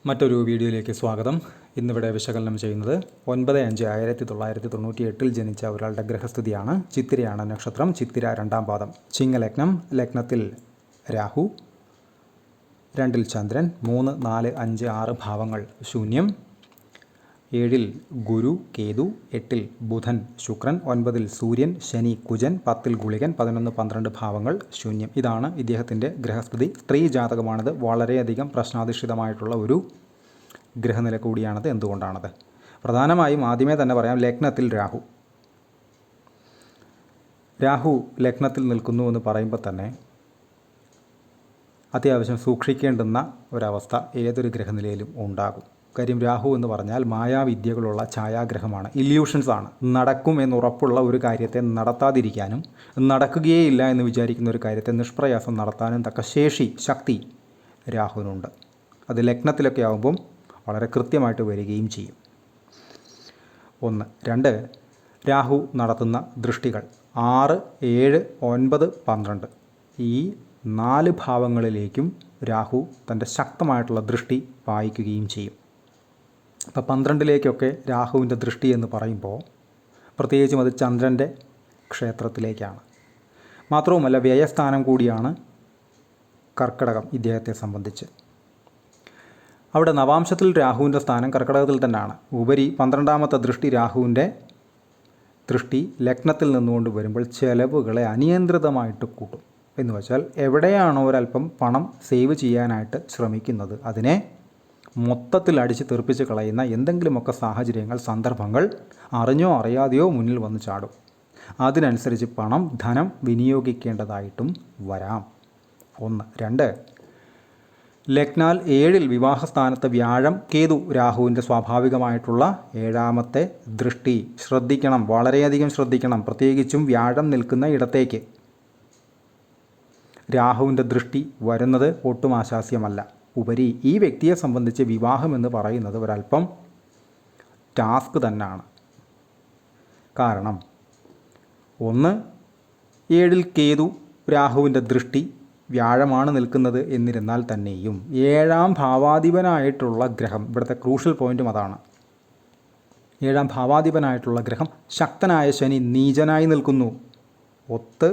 മറ്റൊരു വീഡിയോയിലേക്ക് സ്വാഗതം. ഇന്നിവിടെ വിശകലനം ചെയ്യുന്നത് 9/5/1998 ജനിച്ച ഒരാളുടെ ഗ്രഹസ്ഥിതിയാണ്. ചിത്തിരയാണ് നക്ഷത്രം. ചിത്തിര 2-ാം പാദം. ചിങ്ങലഗ്നം. ലഗ്നത്തിൽ രാഹു, 2-ൽ ചന്ദ്രൻ, 3, 4, 5, 6 ഭാവങ്ങൾ ശൂന്യം. 7-ൽ ഗുരു, കേതു, 8-ൽ ബുധൻ, ശുക്രൻ, 9-ൽ സൂര്യൻ, ശനി, കുജൻ, 10-ൽ ഗുളികൻ, 11, 12 ഭാവങ്ങൾ ശൂന്യം. ഇതാണ് ഇദ്ദേഹത്തിൻ്റെ ഗ്രഹസ്ഥിതി. സ്ത്രീ ജാതകമാണിത്. വളരെയധികം പ്രശ്നാധിഷ്ഠിതമായിട്ടുള്ള ഒരു ഗ്രഹനില കൂടിയാണത്. എന്തുകൊണ്ടാണത്? പ്രധാനമായും ആദ്യമേ തന്നെ പറയാം, ലഗ്നത്തിൽ രാഹു ലഗ്നത്തിൽ നിൽക്കുന്നു എന്ന് പറയുമ്പോൾ തന്നെ അത്യാവശ്യം സൂക്ഷിക്കേണ്ടുന്ന ഒരവസ്ഥ ഏതൊരു ഗ്രഹനിലയിലും ഉണ്ടാകും. കാര്യം രാഹു എന്ന് പറഞ്ഞാൽ മായാവിദ്യകളുള്ള ഛായാഗ്രഹമാണ്, ഇല്യൂഷൻസ് ആണ്. നടക്കും എന്നുറപ്പുള്ള ഒരു കാര്യത്തെ നടത്താതിരിക്കാനും നടക്കുകയേയില്ല എന്ന് വിചാരിക്കുന്ന ഒരു കാര്യത്തെ നിഷ്പ്രയാസം നടത്താനും തക്ക ശക്തി രാഹുവിനുണ്ട്. അത് ലഗ്നത്തിലൊക്കെ ആകുമ്പം വളരെ കൃത്യമായിട്ട് വരികയും ചെയ്യും. 1. 2. രാഹു നടത്തുന്ന ദൃഷ്ടികൾ 6, 7, 9, 12 ഈ 4 ഭാവങ്ങളിലേക്കും രാഹു തൻ്റെ ശക്തമായിട്ടുള്ള ദൃഷ്ടി പായിക്കുകയും ചെയ്യും. അപ്പോൾ 12ലേക്കൊക്കെ രാഹുവിൻ്റെ ദൃഷ്ടി എന്ന് പറയുമ്പോൾ പ്രത്യേകിച്ചും അത് ചന്ദ്രൻ്റെ ക്ഷേത്രത്തിലേക്കാണ്. മാത്രവുമല്ല വ്യയസ്ഥാനം കൂടിയാണ് കർക്കിടകം ഇദ്ദേഹത്തെ സംബന്ധിച്ച്. അവിടെ നവാംശത്തിൽ രാഹുവിൻ്റെ സ്ഥാനം കർക്കിടകത്തിൽ തന്നെയാണ്. ഉപരി 12ാമത്തെ ദൃഷ്ടി, രാഹുവിൻ്റെ ദൃഷ്ടി ലഗ്നത്തിൽ നിന്നുകൊണ്ട് വരുമ്പോൾ ചെലവുകളെ അനിയന്ത്രിതമായിട്ട് കൂട്ടും. എന്ന് വെച്ചാൽ എവിടെയാണോ ഒരല്പം പണം സേവ് ചെയ്യാനായിട്ട് ശ്രമിക്കുന്നത് അതിനെ മൊത്തത്തിൽ അടിച്ച് തെറിപ്പിച്ച് കളയുന്ന എന്തെങ്കിലുമൊക്കെ സാഹചര്യങ്ങൾ, സന്ദർഭങ്ങൾ അറിഞ്ഞോ അറിയാതെയോ മുന്നിൽ വന്ന് ചാടും. അതിനനുസരിച്ച് ധനം വിനിയോഗിക്കേണ്ടതായിട്ടും വരാം. 1. 2. ലഗ്നാൽ 7-ൽ വിവാഹസ്ഥാനത്ത് വ്യാഴം, കേതു, രാഹുവിൻ്റെ സ്വാഭാവികമായിട്ടുള്ള 7ാമത്തെ ദൃഷ്ടി. ശ്രദ്ധിക്കണം, വളരെയധികം ശ്രദ്ധിക്കണം. പ്രത്യേകിച്ചും വ്യാഴം നിൽക്കുന്ന ഇടത്തേക്ക് രാഹുവിൻ്റെ ദൃഷ്ടി വരുന്നത് ഒട്ടും ആശാസ്യമല്ല. ഉപരി ഈ വ്യക്തിയെ സംബന്ധിച്ച് വിവാഹം എന്ന് പറയുന്നത് ഒരല്പം ടാസ്ക് തന്നെയാണ്. കാരണം 1. 7-ൽ കേതു, രാഹുവിൻ്റെ ദൃഷ്ടി, വ്യാഴമാണ് നിൽക്കുന്നത് എന്നിരുന്നാൽ തന്നെയും 7ാം ഭാവാധിപനായിട്ടുള്ള ഗ്രഹം, ഇവിടുത്തെ ക്രൂഷ്യൽ പോയിൻറ്റും അതാണ്. 7ാം ഭാവാധിപനായിട്ടുള്ള ഗ്രഹം ശക്തനായ ശനി നീചനായി നിൽക്കുന്നു. ഒത്ത്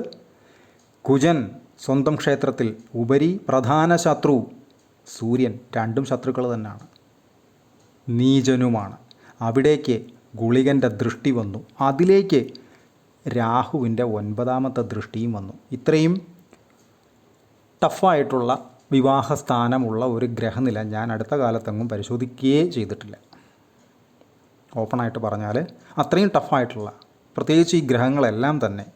കുജൻ സ്വന്തം ക്ഷേത്രത്തിൽ. ഉപരി പ്രധാന ശത്രു സൂര്യൻ. 2ഉം ശത്രുക്കൾ തന്നെയാണ്, നീചനുമാണ്. അവിടേക്ക് ഗുളികൻ്റെ ദൃഷ്ടി വന്നു. അതിലേക്ക് രാഹുവിൻ്റെ 9ാമത്തെ ദൃഷ്ടിയും വന്നു. ഇത്രയും ടഫായിട്ടുള്ള വിവാഹസ്ഥാനമുള്ള ഒരു ഗ്രഹനില ഞാൻ അടുത്ത കാലത്തെങ്ങും പരിശോധിക്കുകയേ ചെയ്തിട്ടില്ല. ഓപ്പണായിട്ട് പറഞ്ഞാൽ അത്രയും ടഫായിട്ടുള്ള, പ്രത്യേകിച്ച് ഈ ഗ്രഹങ്ങളെല്ലാം തന്നെ.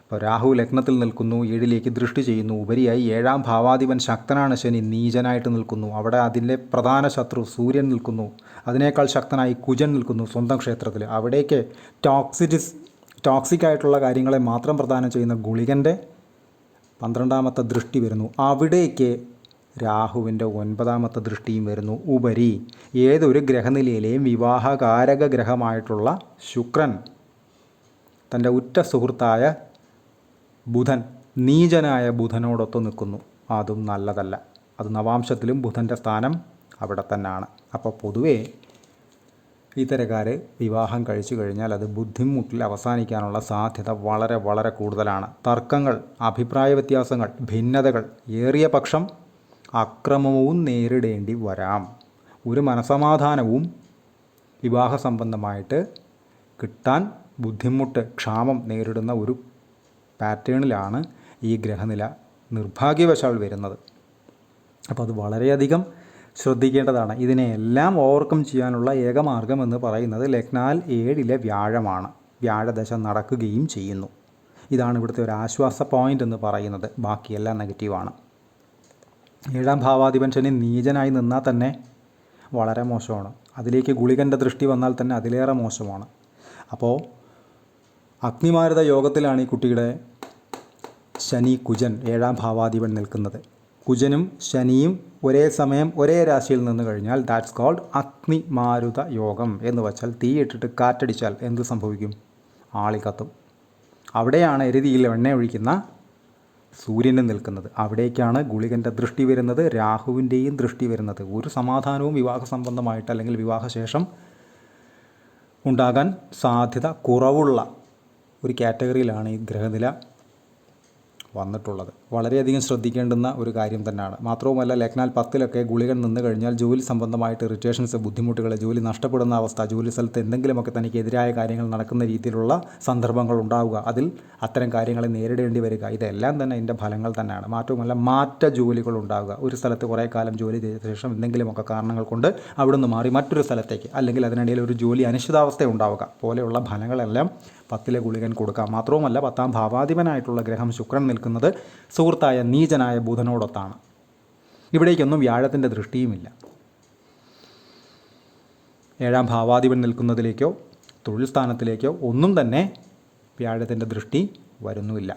ഇപ്പോൾ രാഹു ലഗ്നത്തിൽ നിൽക്കുന്നു, 7ലേക്ക് ദൃഷ്ടി ചെയ്യുന്നു. ഉപരിയായി 7ാം ഭാവാധിപൻ ശക്തനാണ് ശനി, നീചനായിട്ട് നിൽക്കുന്നു. അവിടെ അതിൻ്റെ പ്രധാന ശത്രു സൂര്യൻ നിൽക്കുന്നു. അതിനേക്കാൾ ശക്തനായി കുജൻ നിൽക്കുന്നു സ്വന്തം ക്ഷേത്രത്തിൽ. അവിടേക്ക് ടോക്സിക്കായിട്ടുള്ള കാര്യങ്ങളെ മാത്രം പ്രദാനം ചെയ്യുന്ന ഗുളികൻ്റെ 12ാമത്തെ ദൃഷ്ടി വരുന്നു. അവിടേക്ക് രാഹുവിൻ്റെ 9ാമത്തെ ദൃഷ്ടിയും വരുന്നു. ഉപരി ഏതൊരു ഗ്രഹനിലയിലെയും വിവാഹകാരക ഗ്രഹമായിട്ടുള്ള ശുക്രൻ തൻ്റെ ഉറ്റ സുഹൃത്തായ ബുധൻ, നീചനായ ബുധനോടൊത്ത് നിൽക്കുന്നു. അതും നല്ലതല്ല. അത് നവാംശത്തിലും ബുധൻ്റെ സ്ഥാനം അവിടെ തന്നെയാണ്. അപ്പോൾ പൊതുവേ ഇത്തരക്കാർ വിവാഹം കഴിച്ചു കഴിഞ്ഞാൽ അത് ബുദ്ധിമുട്ടിൽ അവസാനിക്കാനുള്ള സാധ്യത വളരെ വളരെ കൂടുതലാണ്. തർക്കങ്ങൾ, അഭിപ്രായ വ്യത്യാസങ്ങൾ, ഭിന്നതകൾ, ഏറിയ പക്ഷം അക്രമവും നേരിടേണ്ടി വരാം. ഒരു മനസമാധാനവും വിവാഹ സംബന്ധമായിട്ട് കിട്ടാൻ ബുദ്ധിമുട്ട്, ക്ഷാമം നേരിടുന്ന ഒരു പാറ്റേണിലാണ് ഈ ഗ്രഹനില നിർഭാഗ്യവശാൽ വരുന്നത്. അപ്പോൾ അത് വളരെയധികം ശ്രദ്ധിക്കേണ്ടതാണ്. ഇതിനെല്ലാം ഓവർകം ചെയ്യാനുള്ള ഏകമാർഗം എന്ന് പറയുന്നത് ലഗ്നാൽ 7-ലെ വ്യാഴമാണ്. വ്യാഴദശ നടക്കുകയും ചെയ്യുന്നു. ഇതാണ് ഇവിടുത്തെ ഒരു ആശ്വാസ പോയിൻ്റ് എന്ന് പറയുന്നത്. ബാക്കിയെല്ലാം നെഗറ്റീവാണ്. 7ാം ഭാവാധിപൻ ശനി നീചനായി നിന്നാൽ തന്നെ വളരെ മോശമാണ്. അതിലേക്ക് ഗുളികൻ്റെ ദൃഷ്ടി വന്നാൽ തന്നെ അതിലേറെ മോശമാണ്. അപ്പോൾ അഗ്നിമാരുത യോഗത്തിലാണ് ഈ കുട്ടിയുടെ ശനി കുജൻ 7ാം ഭാവാധിപൻ നിൽക്കുന്നത്. കുജനും ശനിയും ഒരേ സമയം ഒരേ രാശിയിൽ നിന്ന് കഴിഞ്ഞാൽ ദാറ്റ്സ് കോൾഡ് അഗ്നിമാരുത യോഗം. എന്ന് വച്ചാൽ തീയിട്ടിട്ട് കാറ്റടിച്ചാൽ എന്ത് സംഭവിക്കും? ആളി കത്തും. അവിടെയാണ് എരുതിയിൽ എണ്ണ ഒഴിക്കുന്ന സൂര്യനും നിൽക്കുന്നത്. അവിടേക്കാണ് ഗുളികൻ്റെ ദൃഷ്ടി വരുന്നത്, രാഹുവിൻ്റെയും ദൃഷ്ടി വരുന്നത്. ഒരു സമാധാനവും വിവാഹ സംബന്ധമായിട്ട് അല്ലെങ്കിൽ വിവാഹശേഷം ഉണ്ടാകാൻ സാധ്യത കുറവുള്ള ഒരു കാറ്റഗറിയിലാണ് ഈ ഗ്രഹനില വന്നിട്ടുള്ളത്. വളരെയധികം ശ്രദ്ധിക്കേണ്ടുന്ന ഒരു കാര്യം തന്നെയാണ്. മാത്രവുമല്ല, ലഗ്നാൽ 10 ഗുളികൻ നിന്ന് കഴിഞ്ഞാൽ ജോലി സംബന്ധമായിട്ട് ഇറിറ്റേഷൻസ്, ബുദ്ധിമുട്ടുകൾ, ജോലി നഷ്ടപ്പെടുന്ന അവസ്ഥ, ജോലി സ്ഥലത്ത് എന്തെങ്കിലുമൊക്കെ തനിക്ക് എതിരായ കാര്യങ്ങൾ നടക്കുന്ന രീതിയിലുള്ള സന്ദർഭങ്ങൾ ഉണ്ടാവുക, അതിൽ അത്തരം കാര്യങ്ങളെ നേരിടേണ്ടി വരിക, ഇതെല്ലാം തന്നെ ഇതിൻ്റെ ഫലങ്ങൾ തന്നെയാണ്. മാത്രവുമല്ല, മാറ്റ ജോലികൾ ഉണ്ടാവുക. ഒരു സ്ഥലത്ത് കുറേ കാലം ജോലി ചെയ്ത ശേഷം എന്തെങ്കിലുമൊക്കെ കാരണങ്ങൾ കൊണ്ട് അവിടുന്ന് മാറി മറ്റൊരു സ്ഥലത്തേക്ക്, അല്ലെങ്കിൽ അതിനിടയിൽ ഒരു ജോലി അനിശ്ചിതാവസ്ഥ ഉണ്ടാവുക പോലെയുള്ള ഫലങ്ങളെല്ലാം 10 ഗുളികൻ കൊടുക്കാം. മാത്രവുമല്ല, 10ാം ഭാവാധിപനായിട്ടുള്ള ഗ്രഹം ശുക്രൻ നിൽക്കുന്നത് സുഹൃത്തായ നീചനായ ബുധനോടൊത്താണ്. ഇവിടേക്കൊന്നും വ്യാഴത്തിൻ്റെ ദൃഷ്ടിയുമില്ല. 7ാം ഭാവാധിപൻ നിൽക്കുന്നതിലേക്കോ തൊഴിൽ സ്ഥാനത്തിലേക്കോ ഒന്നും തന്നെ വ്യാഴത്തിൻ്റെ ദൃഷ്ടി വരുന്നുമില്ല.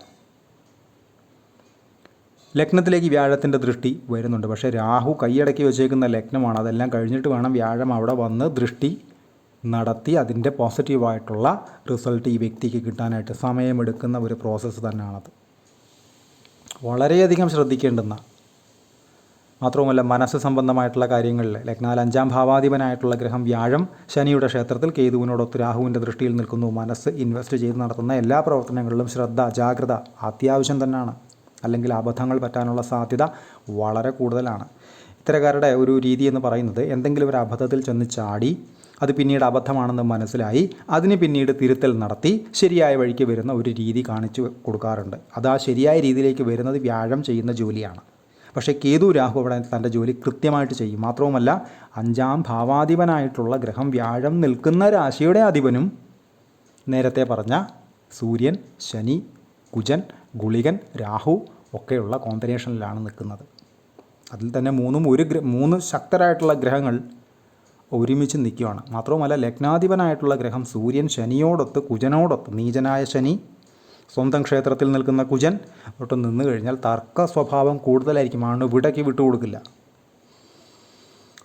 ലഗ്നത്തിലേക്ക് വ്യാഴത്തിൻ്റെ ദൃഷ്ടി വരുന്നുണ്ട്. പക്ഷേ രാഹു കൈയടക്കി വെച്ചേക്കുന്ന ലഗ്നമാണ്. അതെല്ലാം കഴിഞ്ഞിട്ട് വേണം വ്യാഴം അവിടെ വന്ന് ദൃഷ്ടി നടത്തി അതിൻ്റെ പോസിറ്റീവായിട്ടുള്ള റിസൾട്ട് ഈ വ്യക്തിക്ക് കിട്ടാനായിട്ട് സമയമെടുക്കുന്ന ഒരു പ്രോസസ്സ് തന്നെയാണത്. വളരെയധികം ശ്രദ്ധിക്കേണ്ടുന്ന, മാത്രവുമല്ല മനസ്സ് സംബന്ധമായിട്ടുള്ള കാര്യങ്ങളിൽ ലഗ്നാൽ 5ാം ഭാവാധിപനായിട്ടുള്ള ഗ്രഹം വ്യാഴം ശനിയുടെ ക്ഷേത്രത്തിൽ കേതുവിനോടൊത്ത് രാഹുവിൻ്റെ ദൃഷ്ടിയിൽ നിൽക്കുന്നു. മനസ്സ് ഇൻവെസ്റ്റ് ചെയ്ത് നടത്തുന്ന എല്ലാ പ്രവർത്തനങ്ങളിലും ശ്രദ്ധ, ജാഗ്രത അത്യാവശ്യം തന്നെയാണ്. അല്ലെങ്കിൽ അബദ്ധങ്ങൾ പറ്റാനുള്ള സാധ്യത വളരെ കൂടുതലാണ്. ഇത്തരക്കാരുടെ ഒരു രീതി എന്ന് പറയുന്നത്, എന്തെങ്കിലും ഒരു അബദ്ധത്തിൽ ചെന്ന് ചാടി അത് പിന്നീട് അബദ്ധമാണെന്ന് മനസ്സിലായി അതിന് പിന്നീട് തിരുത്തൽ നടത്തി ശരിയായ വഴിക്ക് വരുന്ന ഒരു രീതി കാണിച്ചു കൊടുക്കാറുണ്ട്. അത് ആ ശരിയായ രീതിയിലേക്ക് വരുന്നത് വ്യാഴം ചെയ്യുന്ന ജോലിയാണ്. പക്ഷേ കേതു രാഹു അവിടെ തൻ്റെ ജോലി കൃത്യമായിട്ട് ചെയ്യും. മാത്രവുമല്ല, 5ാം ഭാവാധിപനായിട്ടുള്ള ഗ്രഹം വ്യാഴം നിൽക്കുന്ന രാശിയുടെ അധിപനും നേരത്തെ പറഞ്ഞ സൂര്യൻ, ശനി, കുജൻ, ഗുളികൻ, രാഹു ഒക്കെയുള്ള കോമ്പിനേഷനിലാണ് നിൽക്കുന്നത്. അതിൽ തന്നെ മൂന്ന് ശക്തരായിട്ടുള്ള ഗ്രഹങ്ങൾ ഒരുമിച്ച് നിൽക്കുകയാണ്. മാത്രവുമല്ല, ലഗ്നാധിപനായിട്ടുള്ള ഗ്രഹം സൂര്യൻ ശനിയോടൊത്ത് കുജനോടൊത്ത്, നീചനായ ശനി സ്വന്തം ക്ഷേത്രത്തിൽ നിൽക്കുന്ന കുജൻ ഒട്ട് നിന്ന് കഴിഞ്ഞാൽ തർക്ക സ്വഭാവം കൂടുതലായിരിക്കും. വിടയ്ക്ക് വിട്ടുകൊടുക്കില്ല.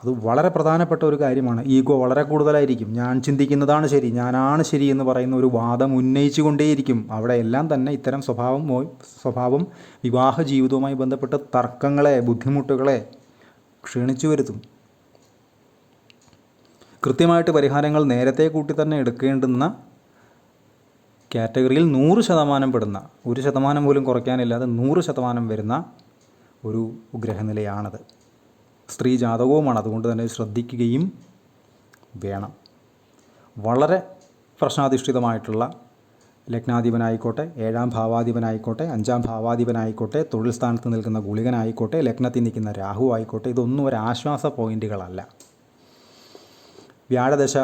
അത് വളരെ പ്രധാനപ്പെട്ട ഒരു കാര്യമാണ്. ഈഗോ വളരെ കൂടുതലായിരിക്കും. ഞാൻ ചിന്തിക്കുന്നതാണ് ശരി, ഞാനാണ് ശരി എന്ന് പറയുന്ന ഒരു വാദം ഉന്നയിച്ചു കൊണ്ടേയിരിക്കും. അവിടെ എല്ലാം തന്നെ ഇത്തരം സ്വഭാവം വിവാഹ ജീവിതവുമായി ബന്ധപ്പെട്ട് തർക്കങ്ങളെ, ബുദ്ധിമുട്ടുകളെ ക്ഷണിച്ചു വരുത്തും. കൃത്യമായിട്ട് പരിഹാരങ്ങൾ നേരത്തെ കൂട്ടി തന്നെ എടുക്കേണ്ടുന്ന കാറ്റഗറിയിൽ 100% പെടുന്ന, 1% പോലും കുറയ്ക്കാനില്ലാതെ 100% വരുന്ന ഒരു ഗ്രഹനിലയാണത്. സ്ത്രീ ജാതകവുമാണ്. അതുകൊണ്ട് തന്നെ ശ്രദ്ധിക്കുകയും വേണം. വളരെ പ്രശ്നാധിഷ്ഠിതമായിട്ടുള്ള ലഗ്നാധിപനായിക്കോട്ടെ, 7ാം ഭാവാധിപനായിക്കോട്ടെ, 5ാം ഭാവാധിപനായിക്കോട്ടെ, തൊഴിൽ സ്ഥാനത്ത് നിൽക്കുന്ന ഗുളികനായിക്കോട്ടെ, ലഗ്നത്തിൽ നിൽക്കുന്ന രാഹു ആയിക്കോട്ടെ, ഇതൊന്നും ഒരു ആശ്വാസ പോയിൻറ്റുകളല്ല. വ്യാഴദശ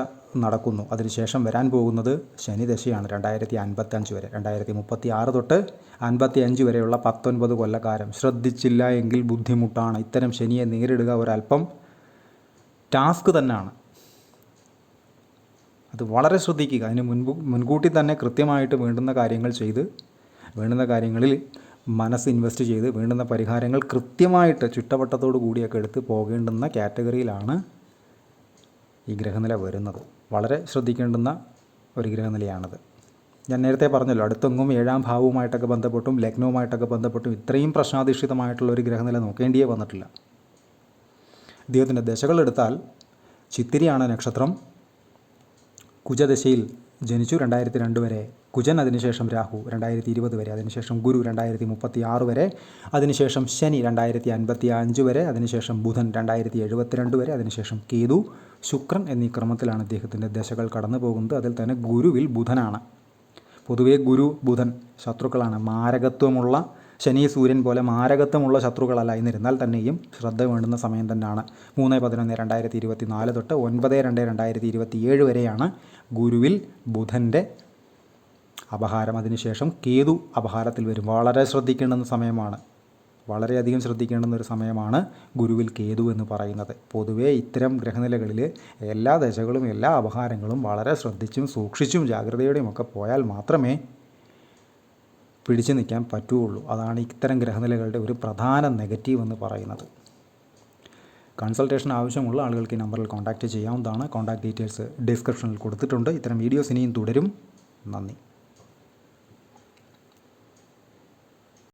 നടക്കുന്നു. അതിനുശേഷം വരാൻ പോകുന്നത് ശനിദശയാണ്. 2055 വരെ, 2036 തൊട്ട് 55 വരെയുള്ള 19 കൊല്ലക്കാലം. ശ്രദ്ധിച്ചില്ല എങ്കിൽ ബുദ്ധിമുട്ടാണ്. ഇത്തരം ശനിയെ നേരിടുക ഒരല്പം ടാസ്ക് തന്നെയാണ്. അത് വളരെ ശ്രദ്ധിക്കുക. അതിന് മുൻകൂട്ടി തന്നെ കൃത്യമായിട്ട് വേണ്ടുന്ന കാര്യങ്ങൾ ചെയ്ത്, വേണ്ടുന്ന കാര്യങ്ങളിൽ മനസ്സ് ഇൻവെസ്റ്റ് ചെയ്ത്, വേണ്ടുന്ന പരിഹാരങ്ങൾ കൃത്യമായിട്ട് ചുറ്റവട്ടത്തോടു കൂടിയൊക്കെ എടുത്ത് പോകേണ്ടുന്ന കാറ്റഗറിയിലാണ് ഈ ഗ്രഹനില വരുന്നത്. വളരെ ശ്രദ്ധിക്കേണ്ടുന്ന ഒരു ഗ്രഹനിലയാണത്. ഞാൻ നേരത്തെ പറഞ്ഞല്ലോ, അടുത്തെങ്ങും 7ാം ഭാവവുമായിട്ടൊക്കെ ബന്ധപ്പെട്ടും ലഗ്നവുമായിട്ടൊക്കെ ബന്ധപ്പെട്ടും ഇത്രയും പ്രശ്നാധിഷ്ഠിതമായിട്ടുള്ള ഒരു ഗ്രഹനില നോക്കേണ്ടിയേ വന്നിട്ടില്ല. ഇദ്ദേഹത്തിൻ്റെ ദശകളെടുത്താൽ ചിത്തിരിയാണ് നക്ഷത്രം. കുജദശയിൽ ജനിച്ചു 2002 വരെ, കുജൻ, അതിനുശേഷം രാഹു 2020 വരെ, അതിനുശേഷം ഗുരു 2036 വരെ, അതിനുശേഷം ശനി 2055 വരെ, അതിനുശേഷം ബുധൻ 2072 വരെ, അതിനുശേഷം കേതു, ശുക്രൻ എന്നീ ക്രമത്തിലാണ് ഇദ്ദേഹത്തിൻ്റെ ദശകൾ കടന്നു പോകുന്നത്. അതിൽ തന്നെ ഗുരുവിൽ ബുധനാണ്. പൊതുവേ ഗുരു, ബുധൻ ശത്രുക്കളാണ്. മാരകത്വമുള്ള, ശനി, സൂര്യൻ പോലെ മാരകത്വമുള്ള ശത്രുക്കളല്ല. എന്നിരുന്നാൽ തന്നെയും ശ്രദ്ധ വേണ്ടുന്ന സമയം തന്നെയാണ്. 3/11/2024 തൊട്ട് 9/2/2027 വരെയാണ് ഗുരുവിൽ ബുധൻ്റെ അപഹാരം. അതിനുശേഷം കേതു അപഹാരത്തിൽ വരും. വളരെ ശ്രദ്ധിക്കേണ്ടുന്ന സമയമാണ്. വളരെയധികം ശ്രദ്ധിക്കേണ്ടുന്ന ഒരു സമയമാണ് ഗുരുവിൽ കേതു എന്ന് പറയുന്നത്. പൊതുവേ ഇത്തരം ഗ്രഹനിലകളിൽ എല്ലാ ദശകളും എല്ലാ അപഹാരങ്ങളും വളരെ ശ്രദ്ധിച്ചും സൂക്ഷിച്ചും ജാഗ്രതയോടെയും ഒക്കെ പോയാൽ മാത്രമേ പിടിച്ചു നിൽക്കാൻ പറ്റുകയുള്ളൂ. അതാണ് ഇത്തരം ഗ്രഹനിലകളുടെ ഒരു പ്രധാന നെഗറ്റീവ് എന്ന് പറയുന്നത്. കൺസൾട്ടേഷൻ ആവശ്യമുള്ള ആളുകൾക്ക് ഈ നമ്പറിൽ കോൺടാക്റ്റ് ചെയ്യാവുന്നതാണ്. കോൺടാക്റ്റ് ഡീറ്റെയിൽസ് ഡിസ്ക്രിപ്ഷനിൽ കൊടുത്തിട്ടുണ്ട്. ഇത്തരം വീഡിയോസ് ഇനിയും തുടരും. നന്ദി.